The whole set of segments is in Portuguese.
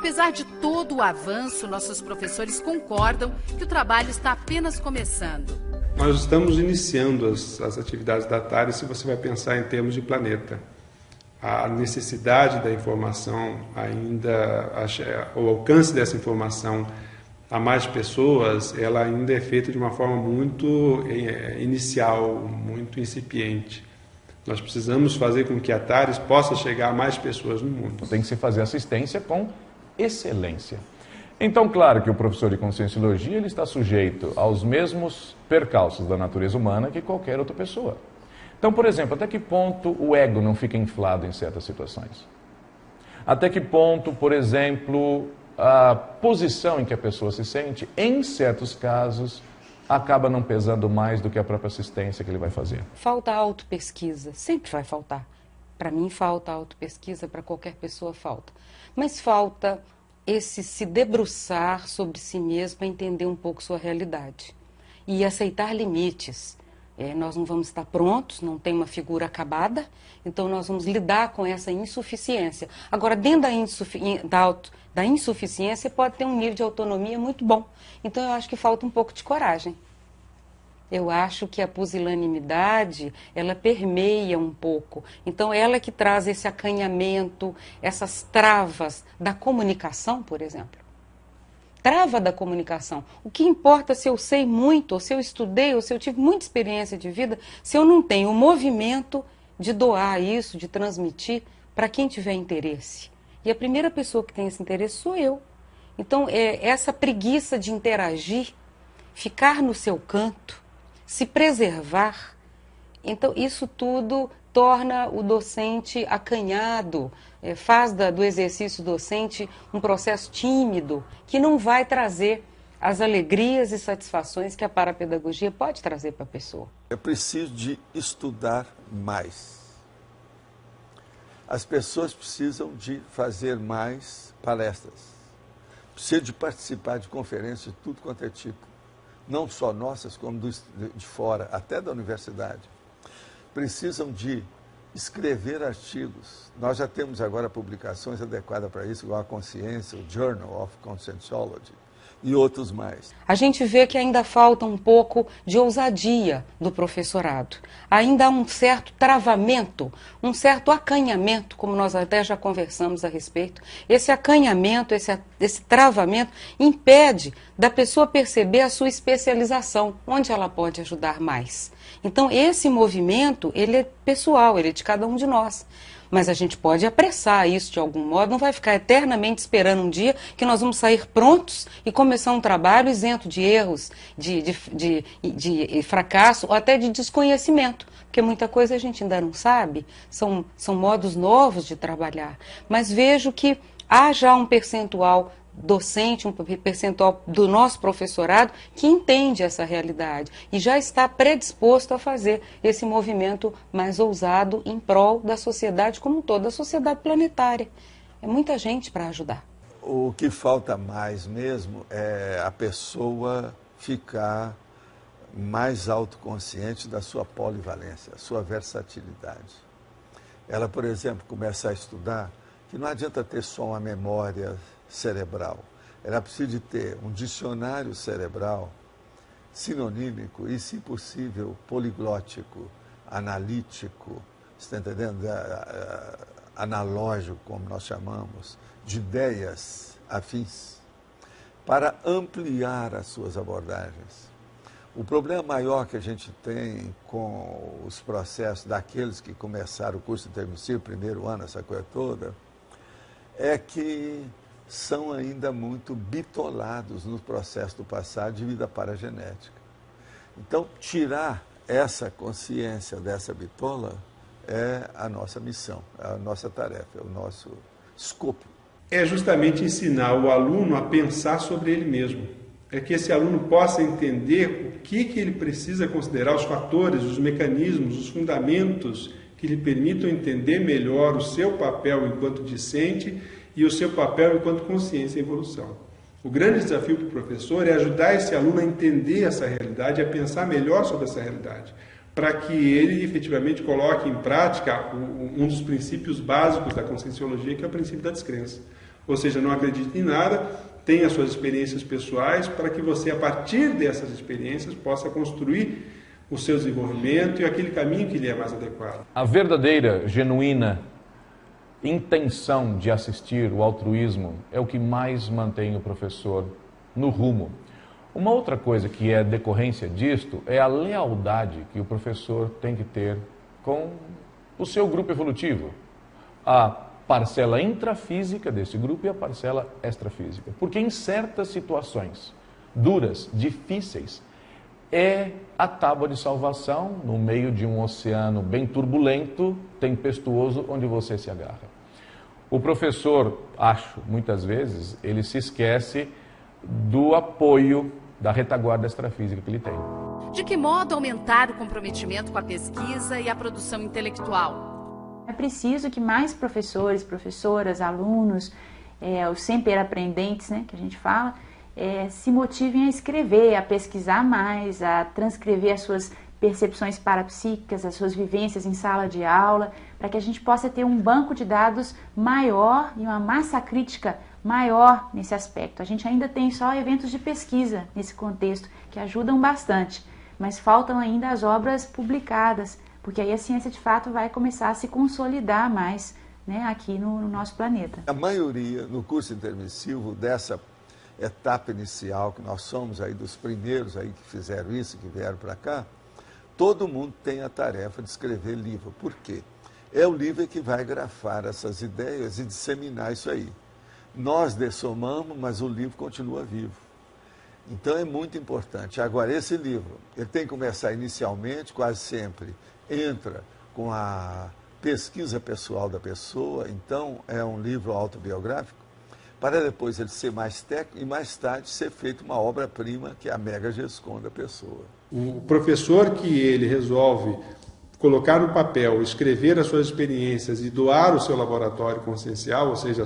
Apesar de todo o avanço, nossos professores concordam que o trabalho está apenas começando. Nós estamos iniciando as atividades da TARES, se você vai pensar em termos de planeta. A necessidade da informação ainda, o alcance dessa informação a mais pessoas, ela ainda é feita de uma forma muito inicial, muito incipiente. Nós precisamos fazer com que a TARES possa chegar a mais pessoas no mundo. Tem que se fazer assistência com excelência. Então, claro que o professor de Conscienciologia ele está sujeito aos mesmos percalços da natureza humana que qualquer outra pessoa. Então, por exemplo, até que ponto o ego não fica inflado em certas situações? Até que ponto, por exemplo, a posição em que a pessoa se sente, em certos casos, acaba não pesando mais do que a própria assistência que ele vai fazer? Falta autopesquisa, sempre vai faltar. Para mim falta autopesquisa, para qualquer pessoa falta. Mas falta esse se debruçar sobre si mesmo para entender um pouco sua realidade. E aceitar limites. Nós não vamos estar prontos, não tem uma figura acabada, então nós vamos lidar com essa insuficiência. Agora, dentro da insuficiência pode ter um nível de autonomia muito bom. Então eu acho que falta um pouco de coragem. Eu acho que a pusilanimidade, ela permeia um pouco. Então ela que traz esse acanhamento, essas travas da comunicação, por exemplo. Trava da comunicação. O que importa se eu sei muito, ou se eu estudei, ou se eu tive muita experiência de vida, se eu não tenho o movimento de doar isso, de transmitir para quem tiver interesse. E a primeira pessoa que tem esse interesse sou eu. Então, essa preguiça de interagir, ficar no seu canto, se preservar, então isso tudo torna o docente acanhado, faz do exercício docente um processo tímido, que não vai trazer as alegrias e satisfações que a parapedagogia pode trazer para a pessoa. É preciso de estudar mais. As pessoas precisam de fazer mais palestras, precisam de participar de conferências de tudo quanto é tipo, não só nossas, como de fora, até da universidade. Precisam de escrever artigos. Nós já temos agora publicações adequadas para isso, igual a Consciência, o Journal of Conscienciology e outros mais. A gente vê que ainda falta um pouco de ousadia do professorado. Ainda há um certo travamento, um certo acanhamento, como nós até já conversamos a respeito. Esse acanhamento, esse travamento impede da pessoa perceber a sua especialização, onde ela pode ajudar mais. Então esse movimento, ele é pessoal, ele é de cada um de nós. Mas a gente pode apressar isso de algum modo, não vai ficar eternamente esperando um dia que nós vamos sair prontos e começar um trabalho isento de erros, de fracasso ou até de desconhecimento. Porque muita coisa a gente ainda não sabe, são modos novos de trabalhar. Mas vejo que há já um percentual docente, um percentual do nosso professorado que entende essa realidade e já está predisposto a fazer esse movimento mais ousado em prol da sociedade como um todo, da sociedade planetária. É muita gente para ajudar. O que falta mais mesmo é a pessoa ficar mais autoconsciente da sua polivalência, a sua versatilidade. Ela, por exemplo, começa a estudar que não adianta ter só uma memória cerebral. Ela precisa de ter um dicionário cerebral sinonímico e, se possível, poliglótico, analítico, está entendendo? Analógico, como nós chamamos, de ideias afins, para ampliar as suas abordagens. O problema maior que a gente tem com os processos daqueles que começaram o curso intermissivo, primeiro ano, essa coisa toda, é que são ainda muito bitolados no processo do passado devido à paragenética. Então, tirar essa consciência dessa bitola é a nossa missão, é a nossa tarefa, é o nosso escopo. É justamente ensinar o aluno a pensar sobre ele mesmo. É que esse aluno possa entender o que ele precisa considerar, os fatores, os mecanismos, os fundamentos que lhe permitam entender melhor o seu papel enquanto discente e o seu papel enquanto consciência e evolução. O grande desafio para o professor é ajudar esse aluno a entender essa realidade, a pensar melhor sobre essa realidade, para que ele efetivamente coloque em prática um dos princípios básicos da Conscienciologia, que é o princípio da descrença. Ou seja, não acredite em nada, tenha suas experiências pessoais para que você, a partir dessas experiências, possa construir o seu desenvolvimento e aquele caminho que lhe é mais adequado. A verdadeira, genuína intenção de assistir, o altruísmo, é o que mais mantém o professor no rumo. Uma outra coisa que é decorrência disto é a lealdade que o professor tem que ter com o seu grupo evolutivo. A parcela intrafísica desse grupo e a parcela extrafísica. Porque em certas situações duras, difíceis, é a tábua de salvação no meio de um oceano bem turbulento, tempestuoso, onde você se agarra. O professor, acho, muitas vezes, ele se esquece do apoio da retaguarda extrafísica que ele tem. De que modo aumentar o comprometimento com a pesquisa e a produção intelectual? É preciso que mais professores, professoras, alunos, os sempre aprendentes, né, que a gente fala, se motivem a escrever, a pesquisar mais, a transcrever as suas percepções parapsíquicas, as suas vivências em sala de aula, para que a gente possa ter um banco de dados maior e uma massa crítica maior nesse aspecto. A gente ainda tem só eventos de pesquisa nesse contexto, que ajudam bastante, mas faltam ainda as obras publicadas, porque aí a ciência de fato vai começar a se consolidar mais, né, aqui no nosso planeta. A maioria no curso intermissivo dessa etapa inicial, que nós somos aí dos primeiros aí que fizeram isso, que vieram para cá, todo mundo tem a tarefa de escrever livro. Por quê? É o livro que vai grafar essas ideias e disseminar isso aí. Nós dessomamos, mas o livro continua vivo. Então é muito importante. Agora, esse livro, ele tem que começar inicialmente, quase sempre, entra com a pesquisa pessoal da pessoa, então é um livro autobiográfico, para depois ele ser mais técnico e mais tarde ser feito uma obra-prima, que é a Mega GESCOM da pessoa. O professor que ele resolve colocar no papel, escrever as suas experiências e doar o seu laboratório consciencial, ou seja,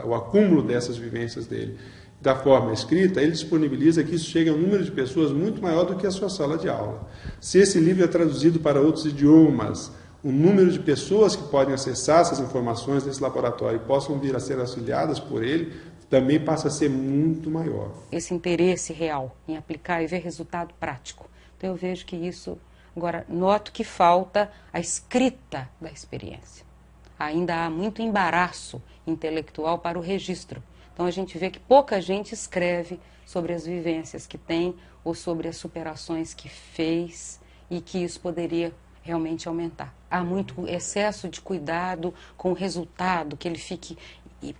o acúmulo dessas vivências dele, da forma escrita, ele disponibiliza que isso chegue a um número de pessoas muito maior do que a sua sala de aula. Se esse livro é traduzido para outros idiomas, o número de pessoas que podem acessar essas informações desse laboratório e possam vir a ser auxiliadas por ele, também passa a ser muito maior. Esse interesse real em aplicar e ver resultado prático. Então eu vejo que isso... Agora, noto que falta a escrita da experiência. Ainda há muito embaraço intelectual para o registro. Então a gente vê que pouca gente escreve sobre as vivências que tem ou sobre as superações que fez e que isso poderia realmente aumentar. Há muito excesso de cuidado com o resultado, que ele fique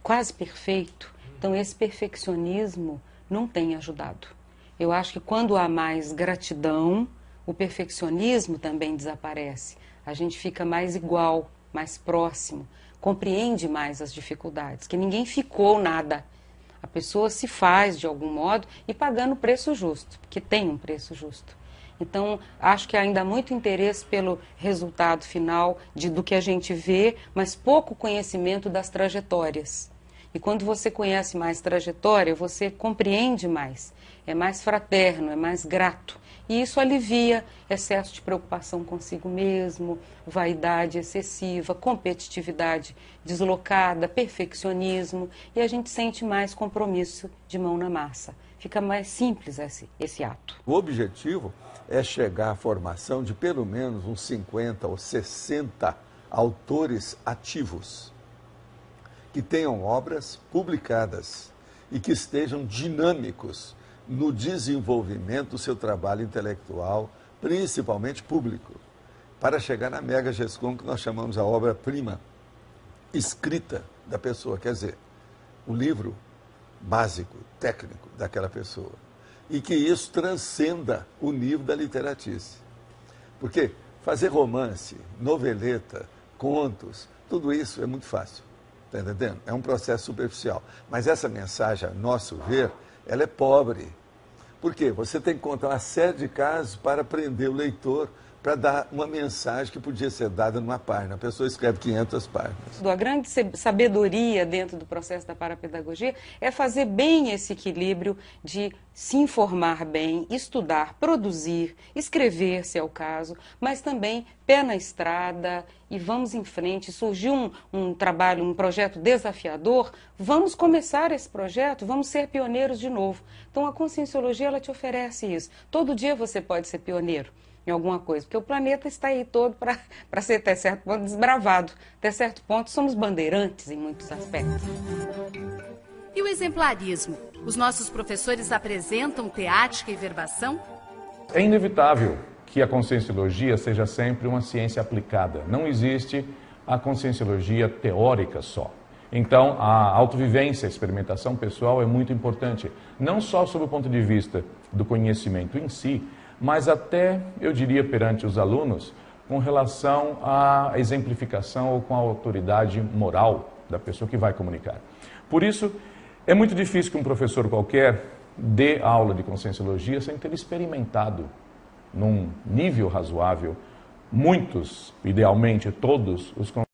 quase perfeito. Então esse perfeccionismo não tem ajudado. Eu acho que quando há mais gratidão, o perfeccionismo também desaparece. A gente fica mais igual, mais próximo, compreende mais as dificuldades, que ninguém ficou nada. A pessoa se faz de algum modo e pagando o preço justo, porque tem um preço justo. Então, acho que ainda há muito interesse pelo resultado final do que a gente vê, mas pouco conhecimento das trajetórias. E quando você conhece mais trajetória, você compreende mais, é mais fraterno, é mais grato. E isso alivia excesso de preocupação consigo mesmo, vaidade excessiva, competitividade deslocada, perfeccionismo, e a gente sente mais compromisso de mão na massa. Fica mais simples esse ato. O objetivo é chegar à formação de pelo menos uns 50 ou 60 autores ativos, que tenham obras publicadas e que estejam dinâmicos no desenvolvimento do seu trabalho intelectual, principalmente público, para chegar na Mega GESCOM, que nós chamamos a obra-prima escrita da pessoa, quer dizer, o livro básico, técnico daquela pessoa. E que isso transcenda o nível da literatice. Porque fazer romance, noveleta, contos, tudo isso é muito fácil, está entendendo? É um processo superficial. Mas essa mensagem, a nosso ver, ela é pobre. Por quê? Você tem que contar uma série de casos para prender o leitor, para dar uma mensagem que podia ser dada numa página. A pessoa escreve 500 páginas. A grande sabedoria dentro do processo da parapedagogia é fazer bem esse equilíbrio de se informar bem, estudar, produzir, escrever, se é o caso, mas também pé na estrada e vamos em frente. Surgiu um trabalho, um projeto desafiador, vamos começar esse projeto, vamos ser pioneiros de novo. Então a Conscienciologia, ela te oferece isso. Todo dia você pode ser pioneiro em alguma coisa, porque o planeta está aí todo para ser até certo ponto desbravado. Até certo ponto somos bandeirantes em muitos aspectos. E o exemplarismo? Os nossos professores apresentam teática e verbação? É inevitável que a Conscienciologia seja sempre uma ciência aplicada. Não existe a Conscienciologia teórica só. Então, a autovivência, a experimentação pessoal é muito importante, não só sob o ponto de vista do conhecimento em si, mas até, eu diria, perante os alunos, com relação à exemplificação ou com a autoridade moral da pessoa que vai comunicar. Por isso, é muito difícil que um professor qualquer dê aula de Conscienciologia sem ter experimentado, num nível razoável, muitos, idealmente todos, os